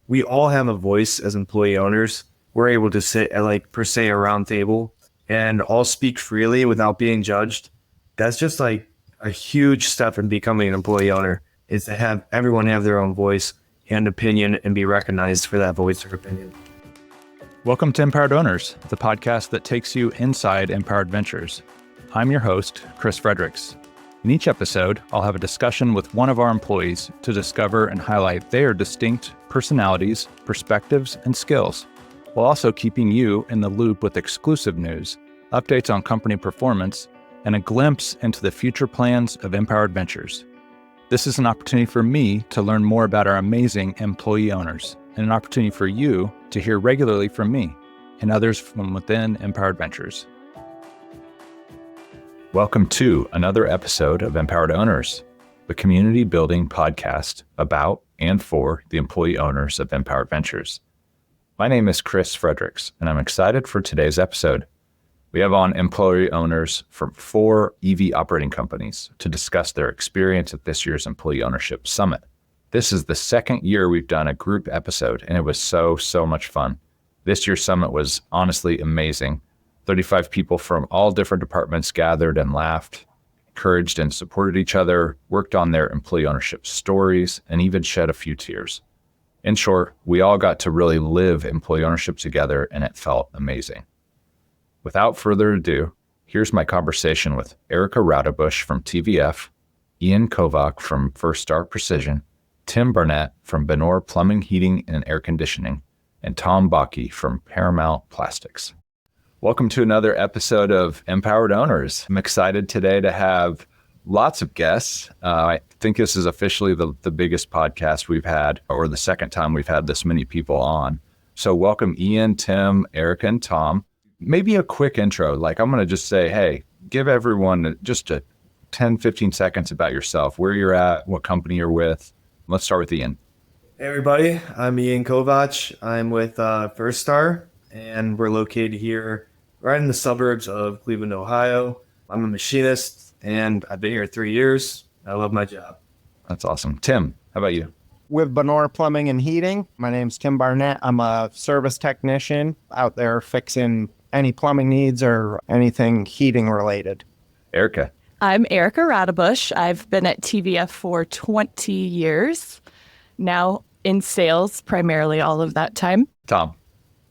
we all have a voice as employee owners. We're able to sit at like per se a round table and all speak freely without being judged. That's just like a huge step in becoming an employee owner, is to have everyone have their own voice and opinion and be recognized for that voice or opinion. Welcome to Empowered Owners, the podcast that takes you inside Empowered Ventures. I'm your host, Chris Fredericks. In each episode, I'll have a discussion with one of our employees to discover and highlight their distinct personalities, perspectives, and skills, while also keeping you in the loop with exclusive news, updates on company performance, and a glimpse into the future plans of Empowered Ventures. This is an opportunity for me to learn more about our amazing employee owners, and an opportunity for you to hear regularly from me and others from within Empowered Ventures. Welcome to another episode of Empowered Owners, the community building podcast about and for the employee owners of Empowered Ventures. My name is Chris Fredericks, and I'm excited for today's episode. We have on employee owners from 4 EV operating companies to discuss their experience at this year's Employee Ownership Summit. This is the second year we've done a group episode, and it was so much fun. This year's summit was honestly amazing. 35 people from all different departments gathered and laughed, encouraged and supported each other, worked on their employee ownership stories, and even shed a few tears. In short, we all got to really live employee ownership together, and it felt amazing. Without further ado, here's my conversation with Roudebush from TVF, Ian Kovach from Firstar Precision, Tim Barnett from Benoure Plumbing, Heating, and Air Conditioning, and Tom Bawkey from Paramount Plastics. Welcome to another episode of Empowered Owners. I'm excited today to have lots of guests. I think this is officially the biggest podcast we've had, or the second time we've had this many people on. So welcome Ian, Tim, Erica, and Tom. Maybe a quick intro. I'm going to just say, hey, give everyone just a 10, 15 seconds about yourself, where you're at, what company you're with. Let's start with Ian. Hey everybody, I'm Ian Kovach. I'm with Firstar, and we're located here right in the suburbs of Cleveland, Ohio. I'm a machinist, and I've been here 3 years. I love my job. That's awesome. Tim, how about you? With Benoure Plumbing and Heating. My name's Tim Barnett. I'm a service technician out there fixing any plumbing needs or anything heating related. Erica. I'm Erica Roudebush. I've been at TVF for 20 years, now in sales primarily all of that time. Tom.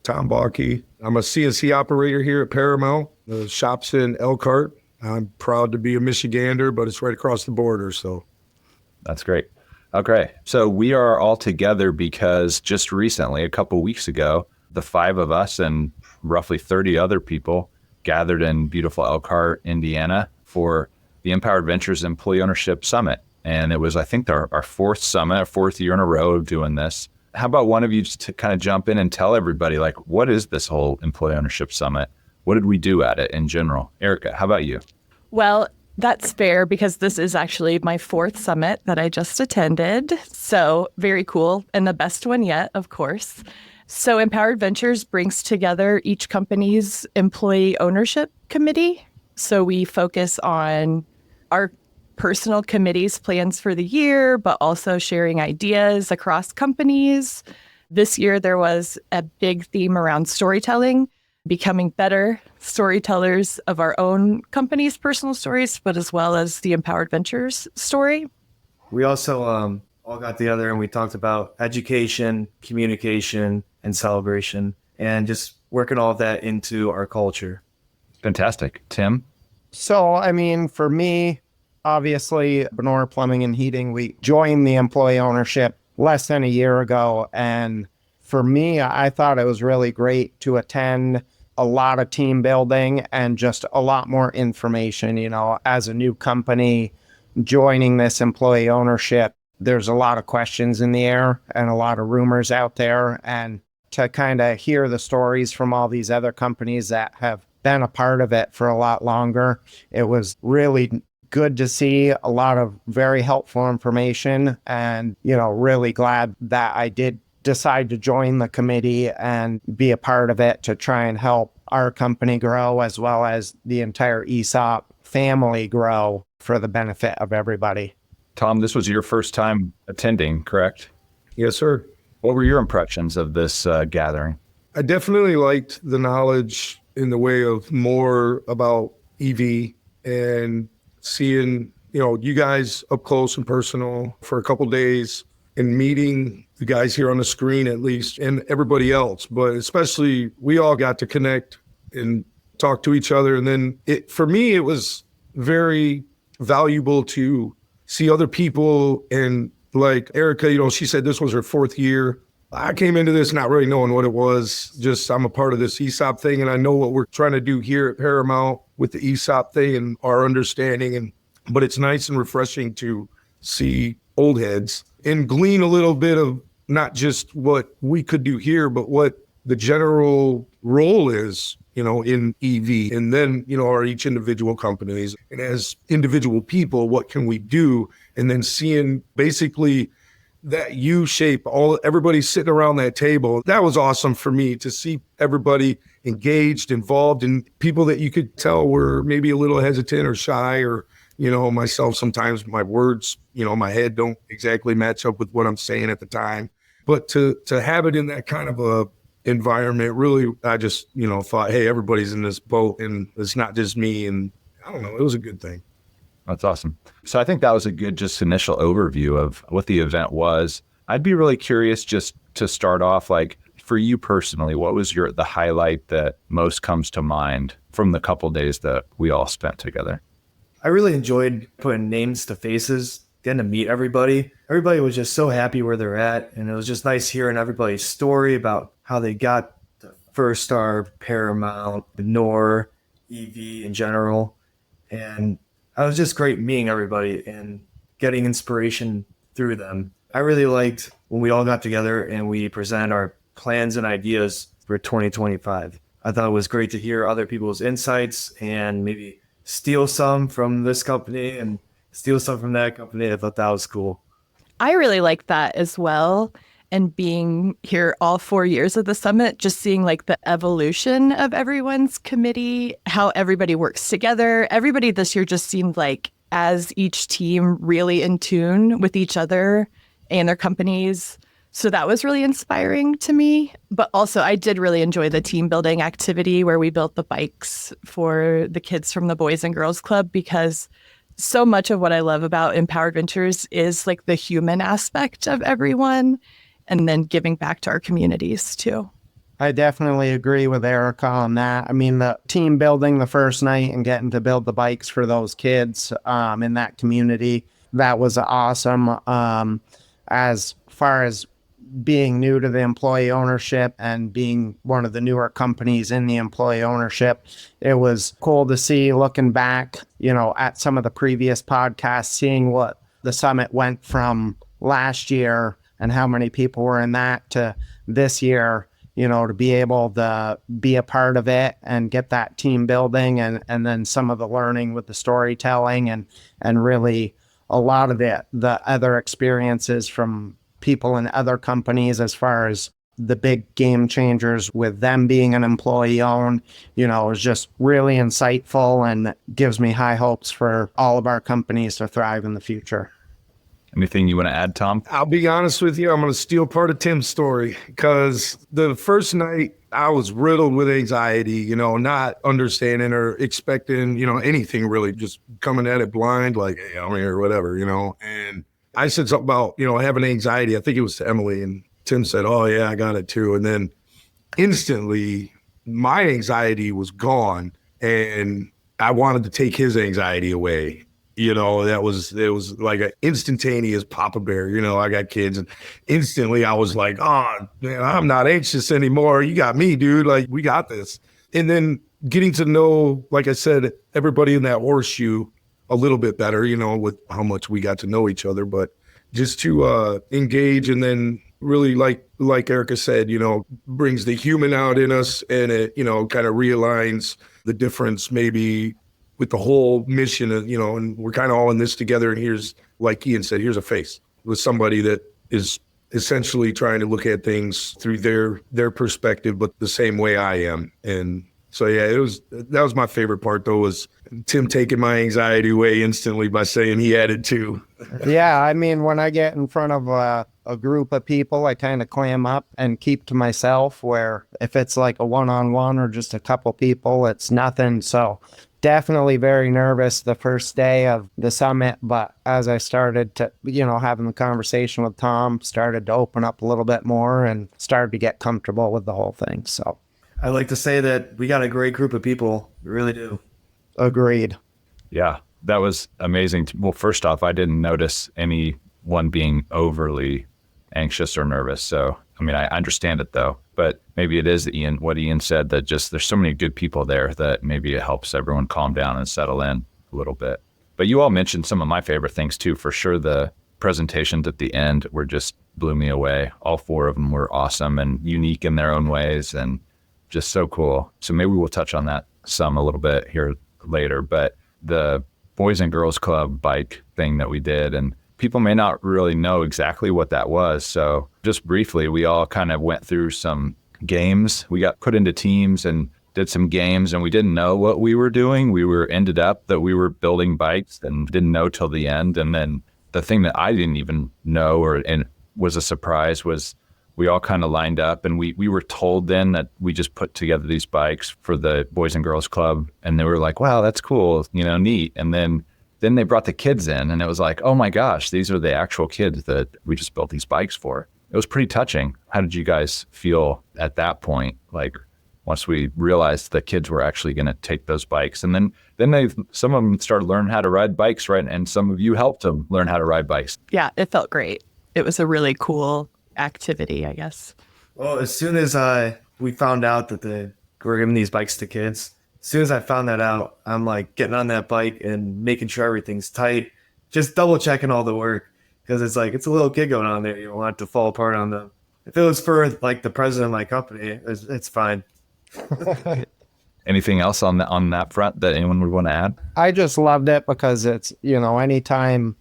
Tom Bawkey. I'm a CNC operator here at Paramount. The shop's in Elkhart. I'm proud to be a Michigander, but it's right across the border, so. That's great. Okay, so we are all together because just recently, a couple weeks ago, the 5 of us and roughly 30 other people gathered in beautiful Elkhart, Indiana for the Empowered Ventures Employee Ownership Summit. And it was, I think, our 4th summit, our 4th year in a row of doing this. How about one of you just to kind of jump in and tell everybody, what is this whole Employee Ownership Summit? What did we do at it in general? Erica, how about you? Well, that's fair because this is actually my 4th summit that I just attended. So very cool, and the best one yet, of course. So Empowered Ventures brings together each company's employee ownership committee. So we focus on our personal committee's plans for the year, but also sharing ideas across companies. This year, there was a big theme around storytelling, becoming better storytellers of our own company's personal stories, but as well as the Empowered Ventures story. We also all got together and we talked about education, communication, and celebration, and just working all of that into our culture. Fantastic. Tim? So, for me, obviously, Benoure Plumbing and Heating, we joined the employee ownership less than a year ago. And for me, I thought it was really great to attend a lot of team building and just a lot more information, as a new company joining this employee ownership. There's a lot of questions in the air and a lot of rumors out there. And to kind of hear the stories from all these other companies that have been a part of it for a lot longer, it was really good to see a lot of very helpful information, and, really glad that I did decide to join the committee and be a part of it to try and help our company grow as well as the entire ESOP family grow for the benefit of everybody. Tom, this was your first time attending, correct? Yes, sir. What were your impressions of this gathering? I definitely liked the knowledge in the way of more about EV and seeing, you guys up close and personal for a couple days and meeting the guys here on the screen at least and everybody else. But especially we all got to connect and talk to each other. And then for me, it was very valuable to see other people. And like Erica, she said this was her 4th year. I came into this not really knowing what it was. Just I'm a part of this ESOP thing, and I know what we're trying to do here at Paramount with the ESOP thing and our understanding. But it's nice and refreshing to see old heads and glean a little bit of not just what we could do here, but what the general role is, in EV. And then, our each individual companies. And as individual people, what can we do? And then seeing basically that U-shape, everybody sitting around that table. That was awesome for me to see everybody engaged, involved, and people that you could tell were maybe a little hesitant or shy, or, myself, sometimes my words, my head don't exactly match up with what I'm saying at the time. But to have it in that kind of a environment, really, I just, thought, hey, everybody's in this boat and it's not just me. And I don't know, it was a good thing. That's awesome. So I think that was a good just initial overview of what the event was. I'd be really curious just to start off, like for you personally, what was the highlight that most comes to mind from the couple days that we all spent together? I really enjoyed putting names to faces, getting to meet everybody. Everybody was just so happy where they're at. And it was just nice hearing everybody's story about how they got to Firstar, Paramount, Benoure, EV in general. And it was just great meeting everybody and getting inspiration through them. I really liked when we all got together and we presented our plans and ideas for 2025. I thought it was great to hear other people's insights and maybe steal some from this company and steal some from that company. I thought that was cool. I really liked that as well. And being here all 4 years of the summit, just seeing like the evolution of everyone's committee, how everybody works together. Everybody this year just seemed like, as each team, really in tune with each other and their companies. So that was really inspiring to me. But also I did really enjoy the team building activity where we built the bikes for the kids from the Boys and Girls Club, because so much of what I love about Empowered Ventures is like the human aspect of everyone, and then giving back to our communities too. I definitely agree with Erica on that. I mean, the team building the first night and getting to build the bikes for those kids in that community, that was awesome. As far as being new to the employee ownership and being one of the newer companies in the employee ownership, it was cool to see, looking back, at some of the previous podcasts, seeing what the summit went from last year and how many people were in that to this year, to be able to be a part of it and get that team building and then some of the learning with the storytelling and really a lot of the other experiences from people in other companies as far as the big game changers with them being an employee owned, is just really insightful and gives me high hopes for all of our companies to thrive in the future. Anything you want to add, Tom? I'll be honest with you. I'm going to steal part of Tim's story because the first night I was riddled with anxiety, not understanding or expecting, anything really, just coming at it blind, like, hey, I'm here, whatever, And I said something about, having anxiety. I think it was to Emily, and Tim said, oh, yeah, I got it too. And then instantly my anxiety was gone and I wanted to take his anxiety away. It was like an instantaneous Papa Bear. I got kids, and instantly I was like, oh, man, I'm not anxious anymore. You got me, dude. Like, we got this. And then getting to know, like I said, everybody in that horseshoe a little bit better, with how much we got to know each other, but just to engage and then really, like Erica said, brings the human out in us, and it, kind of realigns the difference maybe with the whole mission, and we're kind of all in this together. And here's, like Ian said, here's a face with somebody that is essentially trying to look at things through their perspective, but the same way I am. And so, yeah, that was my favorite part, though, was Tim taking my anxiety away instantly by saying he had it too. Yeah, I mean, when I get in front of a group of people, I kind of clam up and keep to myself, where if it's like a one-on-one or just a couple people, it's nothing. So definitely very nervous the first day of the summit. But as I started to, having the conversation with Tom, started to open up a little bit more and started to get comfortable with the whole thing. So I like to say that we got a great group of people. We really do. agreed. Yeah, that was amazing. Well, first off, I didn't notice anyone being overly anxious or nervous. So, I mean, I understand it though, but maybe it is what Ian said, that just there's so many good people there that maybe it helps everyone calm down and settle in a little bit. But you all mentioned some of my favorite things too. For sure, the presentations at the end were just blew me away. All 4 of them were awesome and unique in their own ways and just so cool. So maybe we'll touch on that some a little bit here later. But the Boys and Girls Club bike thing that we did, and people may not really know exactly what that was. So just briefly, we all kind of went through some games. We got put into teams and did some games, and we didn't know what we were doing. Ended up that we were building bikes and didn't know till the end. And then the thing that I didn't even know and was a surprise was we all kind of lined up, and we were told then that we just put together these bikes for the Boys and Girls Club, and they were like, wow, that's cool, neat. And then they brought the kids in, and it was like, oh my gosh, these are the actual kids that we just built these bikes for. It was pretty touching. How did you guys feel at that point? Like once we realized the kids were actually going to take those bikes, and then some of them started learning how to ride bikes, right? And some of you helped them learn how to ride bikes. Yeah, it felt great. It was a really cool activity, I guess. Well, as soon as we found out that we're giving these bikes to kids, as soon as I found that out, I'm like getting on that bike and making sure everything's tight, just double checking all the work, because it's like, it's a little kid going on there. You don't want it to fall apart on them. If it was for like the president of my company, it's fine. Anything else on that front that anyone would want to add? I just loved it because it's, anytime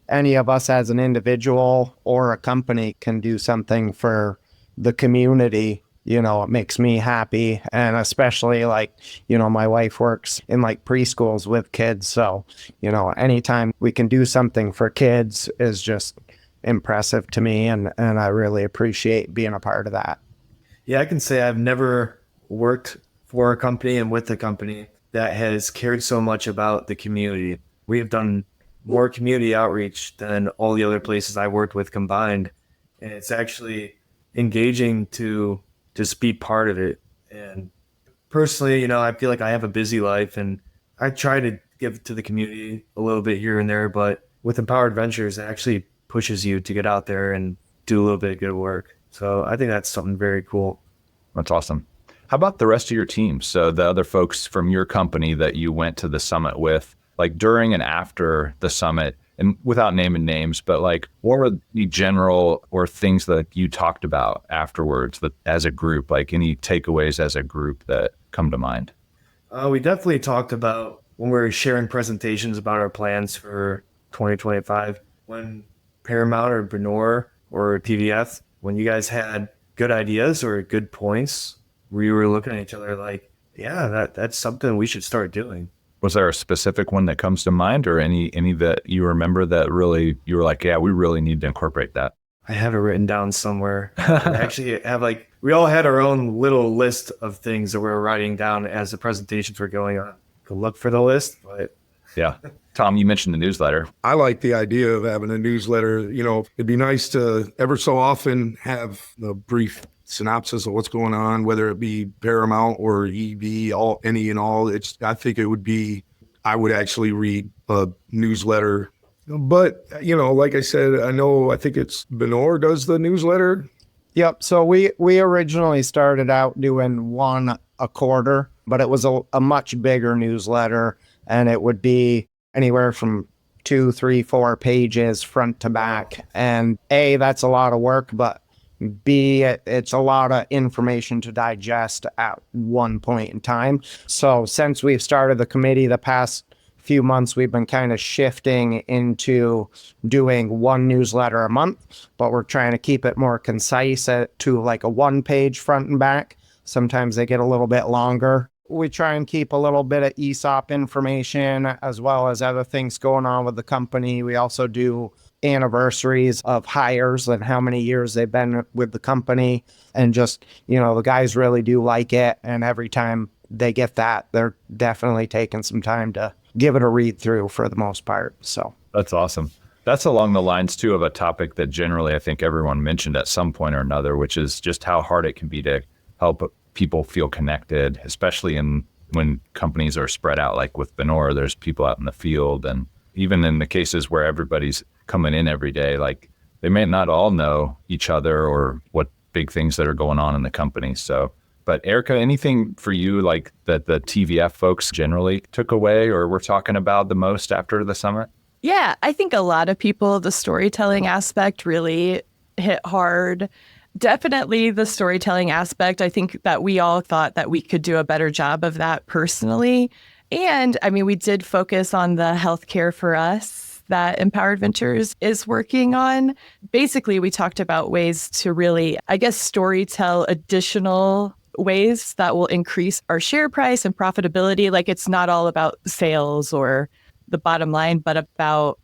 any of us as an individual or a company can do something for the community, it makes me happy. And especially my wife works in preschools with kids. So, anytime we can do something for kids is just impressive to me. And I really appreciate being a part of that. Yeah, I can say I've never worked for a company and with a company that has cared so much about the community. We have done more community outreach than all the other places I worked with combined. And it's actually engaging to just be part of it. And personally, I feel like I have a busy life and I try to give to the community a little bit here and there, but with Empowered Ventures, it actually pushes you to get out there and do a little bit of good work. So I think that's something very cool. That's awesome. How about the rest of your team? So the other folks from your company that you went to the summit with, like during and after the summit, and without naming names, but what were the general or things that you talked about afterwards that as a group, like any takeaways as a group that come to mind? We definitely talked about when we were sharing presentations about our plans for 2025, when Paramount or Benoure or TVF, when you guys had good ideas or good points, we were looking at each other like, yeah, that's something we should start doing. Was there a specific one that comes to mind, or any that you remember that really you were like, yeah, we really need to incorporate that? I have it written down somewhere. We actually have we all had our own little list of things that we were writing down as the presentations were going on. Go look for the list, but yeah. Tom, you mentioned the newsletter. I like the idea of having a newsletter. It'd be nice to ever so often have a brief synopsis of what's going on, whether it be Paramount or EV, any and all. I think I would actually read a newsletter. But, like I said, I think it's Benoure does the newsletter. Yep. So we originally started out doing one a quarter, but it was a much bigger newsletter, and it would be anywhere from 2, 3, 4 pages front to back. And A, that's a lot of work, but B, it's a lot of information to digest at one point in time. So since we've started the committee the past few months, we've been kind of shifting into doing one newsletter a month, but we're trying to keep it more concise to a 1-page front and back. Sometimes they get a little bit longer. We try and keep a little bit of ESOP information as well as other things going on with the company. We also do anniversaries of hires and how many years they've been with the company. And just, the guys really do like it. And every time they get that, they're definitely taking some time to give it a read through for the most part. So That's awesome. That's along the lines too of a topic that generally I think everyone mentioned at some point or another, which is just how hard it can be to help people feel connected, especially when companies are spread out. Like with Benoure, there's people out in the field, and even in the cases where everybody's coming in every day, like they may not all know each other or what big things that are going on in the company. So, but Erica, anything for you like that the TVF folks generally took away or were talking about the most after the summit? Yeah, I think a lot of people, the storytelling aspect really hit hard. Definitely the storytelling aspect. I think that we all thought that we could do a better job of that personally. And I mean, we did focus on the healthcare for us that Empowered Ventures is working on. Basically, we talked about ways to really, storytell additional ways that will increase our share price and profitability. Like it's not all about sales or the bottom line, but about,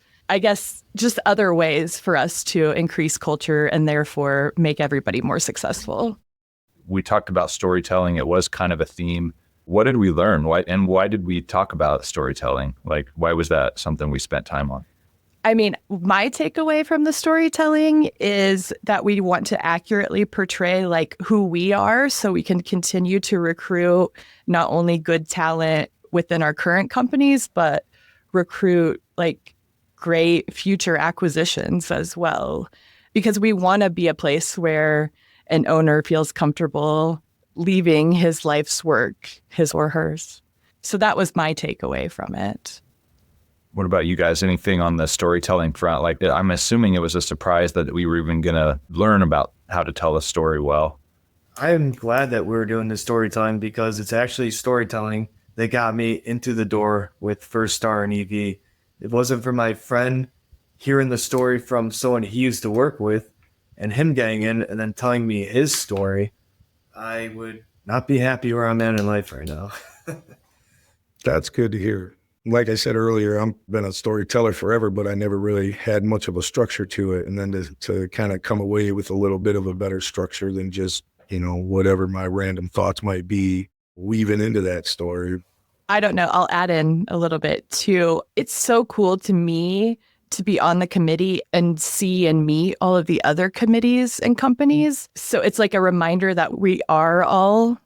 just other ways for us to increase culture and therefore make everybody more successful. We talked about storytelling. It was kind of a theme. What did we learn? Why did we talk about storytelling? Like, why was that something we spent time on? I mean, my takeaway from the storytelling is that we want to accurately portray like who we are so we can continue to recruit not only good talent within our current companies, but recruit like great future acquisitions as well. Because we want to be a place where an owner feels comfortable leaving his life's work, his or hers. So that was my takeaway from it. What about you guys? Anything on the storytelling front? Like, I'm assuming it was a surprise that we were even going to learn about how to tell a story well. I'm glad that we're doing this storytelling because it's actually storytelling that got me into the door with Firstar and EV. It wasn't for my friend hearing the story from someone he used to work with and him getting in and then telling me his story, I would not be happy where I'm at in life right now. That's good to hear. Like I said earlier, I've been a storyteller forever, but I never really had much of a structure to it. And then to kind of come away with a little bit of a better structure than just, whatever my random thoughts might be, weaving into that story. I don't know. I'll add in a little bit too. It's so cool to me to be on the committee and see and meet all of the other committees and companies. So it's like a reminder that we are all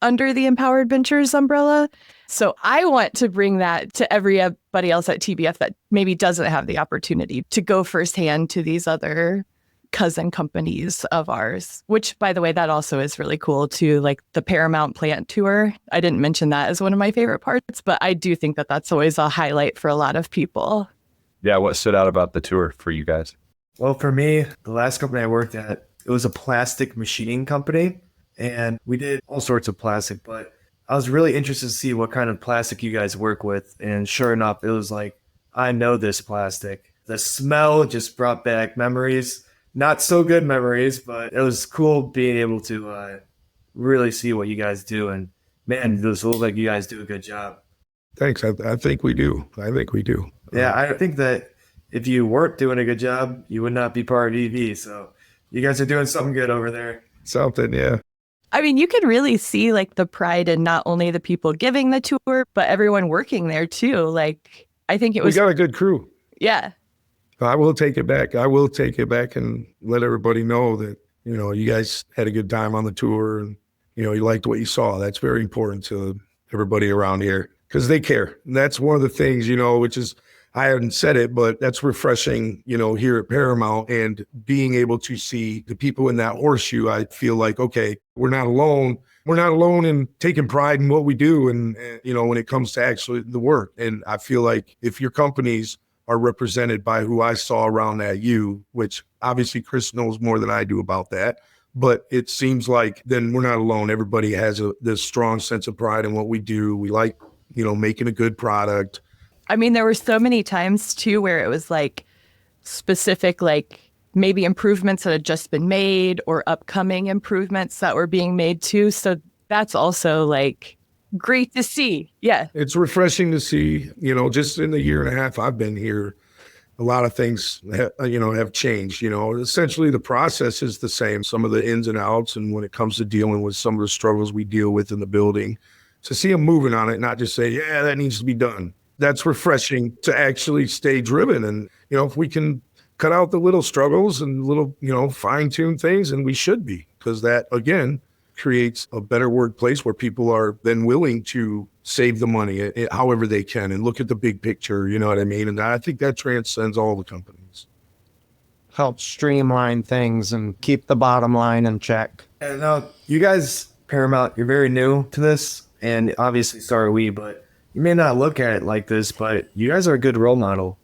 under the Empowered Ventures umbrella. So I want to bring that to everybody else at TBF that maybe doesn't have the opportunity to go firsthand to these other cousin companies of ours, which, by the way, that also is really cool too, like the Paramount plant tour. I didn't mention that as one of my favorite parts, but I do think that that's always a highlight for a lot of people. Yeah, what stood out about the tour for you guys? Well, for me, the last company I worked at, it was a plastic machining company, and we did all sorts of plastic, but I was really interested to see what kind of plastic you guys work with. And sure enough, it was like, I know this plastic. The smell just brought back memories. Not so good memories, but it was cool being able to really see what you guys do. And man, it looks like you guys do a good job. Thanks. I think we do. Yeah, I think that if you weren't doing a good job, you would not be part of EV. So you guys are doing something good over there. Something, yeah. I mean, you could really see like the pride in not only the people giving the tour, but everyone working there too. Like, I think it was... We got a good crew. Yeah. I will take it back. And let everybody know that, you guys had a good time on the tour and, you liked what you saw. That's very important to everybody around here because they care. And that's one of the things, which is, I haven't said it, but that's refreshing, here at Paramount and being able to see the people in that horseshoe. I feel like, okay, we're not alone. We're not alone in taking pride in what we do. And when it comes to actually the work. And I feel like if your companies are represented by who I saw around that U, which obviously Chris knows more than I do about that, but it seems like then we're not alone. Everybody has this strong sense of pride in what we do. We like, making a good product. I mean, there were so many times too where it was like specific, like maybe improvements that had just been made or upcoming improvements that were being made too. So that's also like great to see. Yeah. It's refreshing to see, just in the year and a half I've been here, a lot of things, have changed. Essentially the process is the same. Some of the ins and outs, and when it comes to dealing with some of the struggles we deal with in the building, to see them moving on it, not just say, yeah, that needs to be done. That's refreshing to actually stay driven. And, if we can cut out the little struggles and little, fine tune things, and we should be, because that, again, creates a better workplace where people are then willing to save the money however they can and look at the big picture, you know what I mean? And I think that transcends all the companies. Help streamline things and keep the bottom line in check. And you guys, Paramount, you're very new to this, and obviously so are we, but you may not look at it like this, but you guys are a good role model.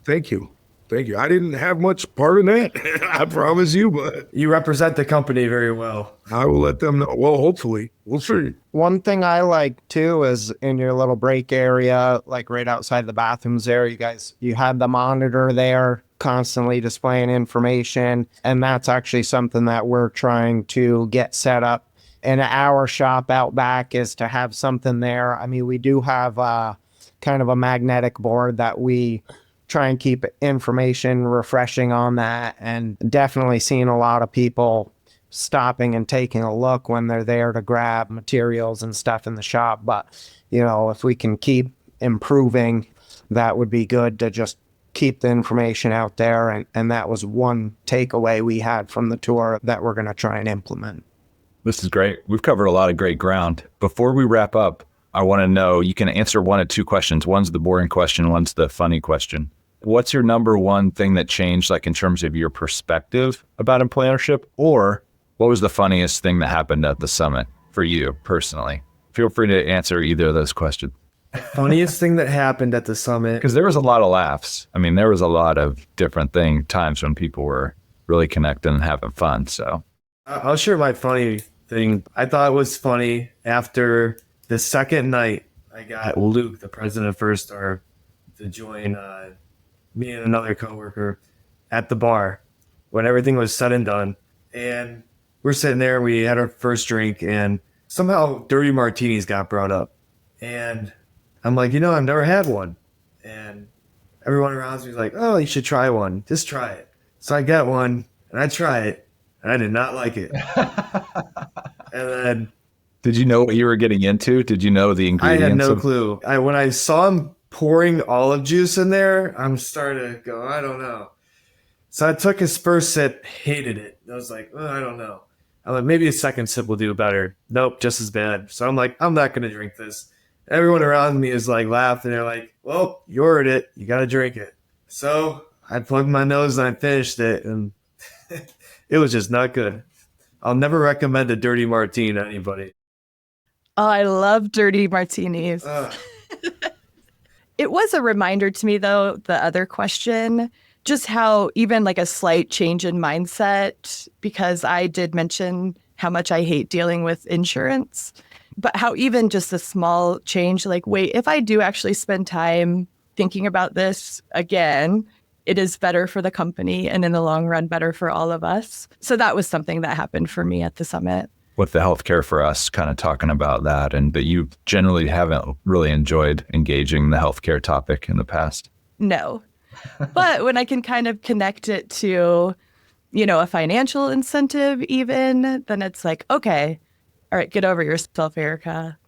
Thank you. Thank you. I didn't have much part in that, I promise you, but You represent the company very well. I will let them know. Well, hopefully. We'll see. One thing I like too is in your little break area, like right outside the bathrooms there, you had the monitor there constantly displaying information. And that's actually something that we're trying to get set up in our shop out back, is to have something there. I mean, we do have kind of a magnetic board that we try and keep information refreshing on that, and definitely seeing a lot of people stopping and taking a look when they're there to grab materials and stuff in the shop. But, if we can keep improving, that would be good, to just keep the information out there. And that was one takeaway we had from the tour that we're going to try and implement. This is great. We've covered a lot of great ground. Before we wrap up, I want to know, you can answer one of two questions. One's the boring question, one's the funny question. What's your number one thing that changed, like in terms of your perspective about employee ownership? Or what was the funniest thing that happened at the summit for you personally? Feel free to answer either of those questions. Funniest thing that happened at the summit. Because there was a lot of laughs. I mean, there was a lot of different times when people were really connecting and having fun. So I'll share my funny thing. I thought it was funny after the second night, I got Luke, the president of Firstar, to join me and another coworker at the bar when everything was said and done. And we're sitting there, we had our first drink, and somehow dirty martinis got brought up. And I'm like, I've never had one. And everyone around me was like, oh, you should try one. Just try it. So I get one, and I try it, and I did not like it. And then... Did you know what you were getting into? Did you know the ingredients? I had no clue. When I saw him pouring olive juice in there, I'm starting to go, I don't know. So I took his first sip, hated it. I was like, I don't know. I'm like, maybe a second sip will do better. Nope, just as bad. So I'm like, I'm not going to drink this. Everyone around me is like laughing. They're like, well, you ordered it. You got to drink it. So I plugged my nose and I finished it. And it was just not good. I'll never recommend a dirty martini to anybody. Oh, I love dirty martinis. It was a reminder to me, though, the other question, just how even like a slight change in mindset, because I did mention how much I hate dealing with insurance, but how even just a small change, like, wait, if I do actually spend time thinking about this again, it is better for the company and in the long run, better for all of us. So that was something that happened for me at the summit. With the healthcare for us, kind of talking about that, and that you generally haven't really enjoyed engaging the healthcare topic in the past. No. But when I can kind of connect it to, a financial incentive even, then it's like, okay, all right, get over yourself, Erica.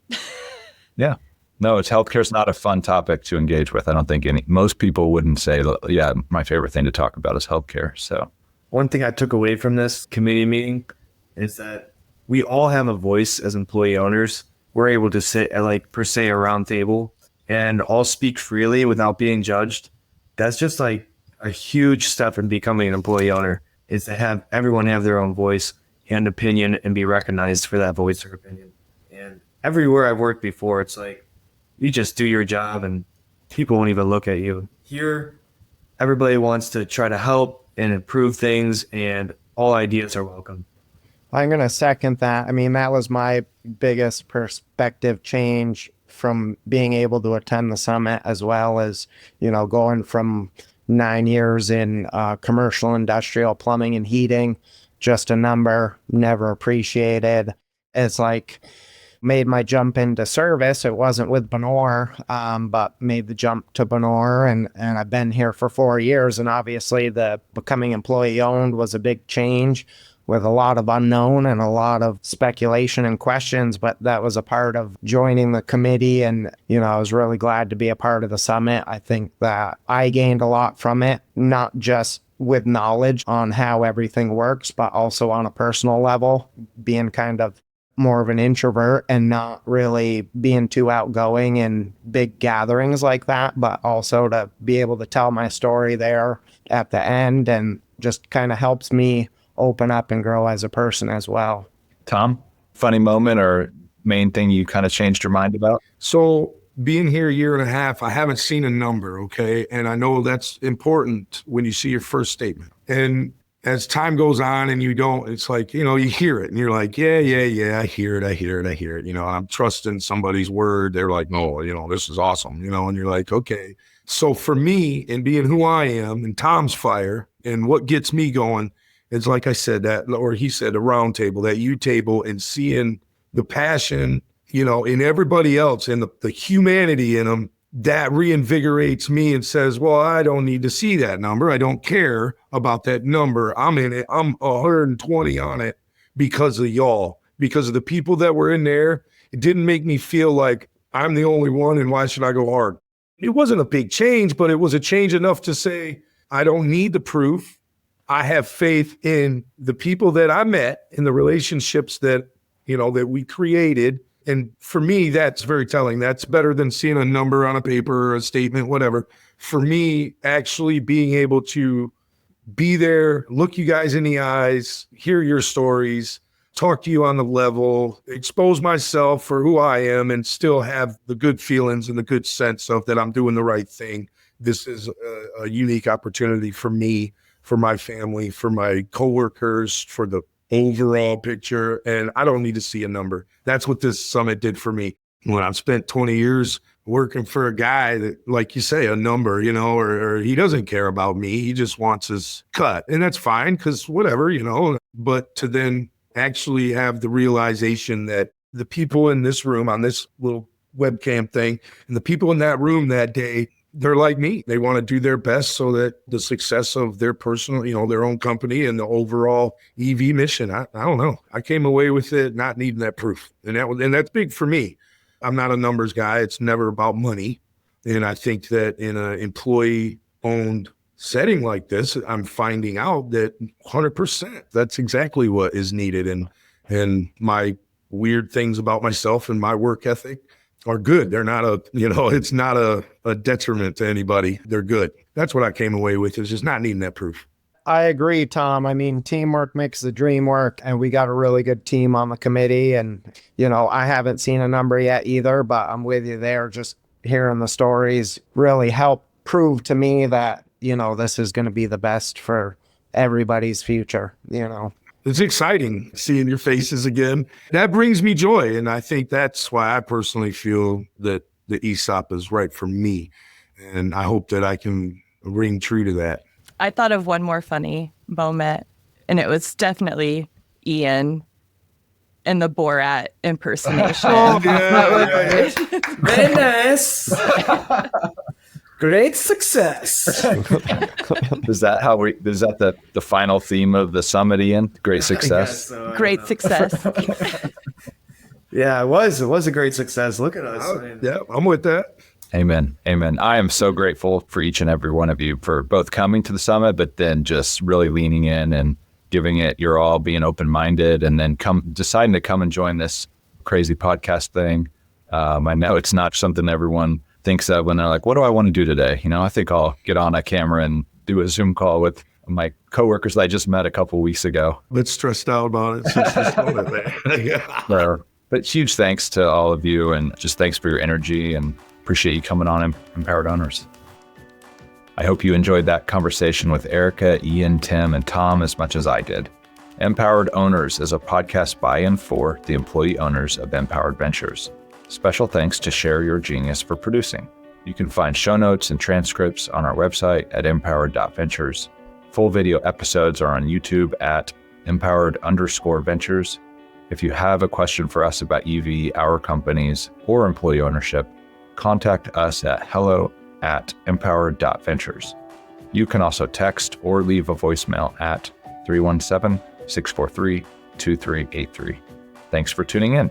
Yeah. No, healthcare's not a fun topic to engage with. I don't think most people wouldn't say, yeah, my favorite thing to talk about is healthcare. So one thing I took away from this committee meeting is that we all have a voice as employee owners. We're able to sit at per se a round table and all speak freely without being judged. That's just like a huge step in becoming an employee owner, is to have everyone have their own voice and opinion and be recognized for that voice or opinion. And everywhere I've worked before, it's like, you just do your job and people won't even look at you. Here, everybody wants to try to help and improve things, and all ideas are welcome. I'm going to second that. I mean, that was my biggest perspective change from being able to attend the summit, as well as, going from 9 years in commercial, industrial plumbing and heating, just a number, never appreciated. It's like made my jump into service. It wasn't with Benoure, but made the jump to Benoure, and I've been here for 4 years. And obviously the becoming employee owned was a big change with a lot of unknown and a lot of speculation and questions, but that was a part of joining the committee. And, I was really glad to be a part of the summit. I think that I gained a lot from it, not just with knowledge on how everything works, but also on a personal level, being kind of more of an introvert and not really being too outgoing in big gatherings like that, but also to be able to tell my story there at the end, and just kind of helps me open up and grow as a person as well. Tom, funny moment or main thing you kind of changed your mind about? So being here a year and a half, I haven't seen a number, okay? And I know that's important when you see your first statement. And as time goes on and you don't, it's like, you hear it and you're like, yeah, I hear it. I'm trusting somebody's word. They're like, no, this is awesome, and you're like, okay. So for me, and being who I am and Tom's fire and what gets me going, it's like I said, he said, the round table, that U table, and seeing the passion, in everybody else and the humanity in them, that reinvigorates me and says, well, I don't need to see that number. I don't care about that number. I'm in it. I'm 120 on it because of y'all, because of the people that were in there. It didn't make me feel like I'm the only one and why should I go hard? It wasn't a big change, but it was a change enough to say, I don't need the proof. I have faith in the people that I met, in the relationships that we created. And for me, that's very telling. That's better than seeing a number on a paper or a statement, whatever. For me, actually being able to be there, look you guys in the eyes, hear your stories, talk to you on the level, expose myself for who I am, and still have the good feelings and the good sense of that I'm doing the right thing. This is a unique opportunity for me, for my family, for my coworkers, for the overall picture. And I don't need to see a number. That's what this summit did for me. When I've spent 20 years working for a guy that, like you say, a number, or he doesn't care about me. He just wants his cut. And that's fine, because whatever, but to then actually have the realization that the people in this room on this little webcam thing and the people in that room that day, they're like me. They want to do their best so that the success of their personal, their own company and the overall EV mission, I don't know. I came away with it not needing that proof. And that's big for me. I'm not a numbers guy. It's never about money. And I think that in an employee-owned setting like this, I'm finding out that 100%, that's exactly what is needed. And my weird things about myself and my work ethic are good. They're not it's not a detriment to anybody. They're good. That's what I came away with, is just not needing that proof. I agree, Tom. I mean, teamwork makes the dream work, and we got a really good team on the committee. And, I haven't seen a number yet either, but I'm with you there. Just hearing the stories really help prove to me that, this is going to be the best for everybody's future, It's exciting seeing your faces again. That brings me joy. And I think that's why I personally feel that the ESOP is right for me. And I hope that I can ring true to that. I thought of one more funny moment, and it was definitely Ian and the Borat impersonation. Very nice. Great success. Is that the final theme of the summit, Ian? Great success. Great success. Yeah, it was a great success. Look at us. Yeah, I'm with that. Amen. I am so grateful for each and every one of you for both coming to the summit, but then just really leaning in and giving it your all, being open-minded, and then deciding to come and join this crazy podcast thing. I know it's not something everyone thinks of when they're like, what do I want to do today? I think I'll get on a camera and do a Zoom call with my coworkers that I just met a couple of weeks ago. Bit stressed out about it since this moment, man. Yeah. But huge thanks to all of you, and just thanks for your energy, and appreciate you coming on Empowered Owners. I hope you enjoyed that conversation with Erica, Ian, Tim, and Tom as much as I did. Empowered Owners is a podcast by and for the employee owners of Empowered Ventures. Special thanks to Share Your Genius for producing. You can find show notes and transcripts on our website at empowered.ventures. Full video episodes are on YouTube at empowered_ventures. If you have a question for us about EV, our companies, or employee ownership, contact us at hello@empower.ventures. You can also text or leave a voicemail at 317-643-2383. Thanks for tuning in.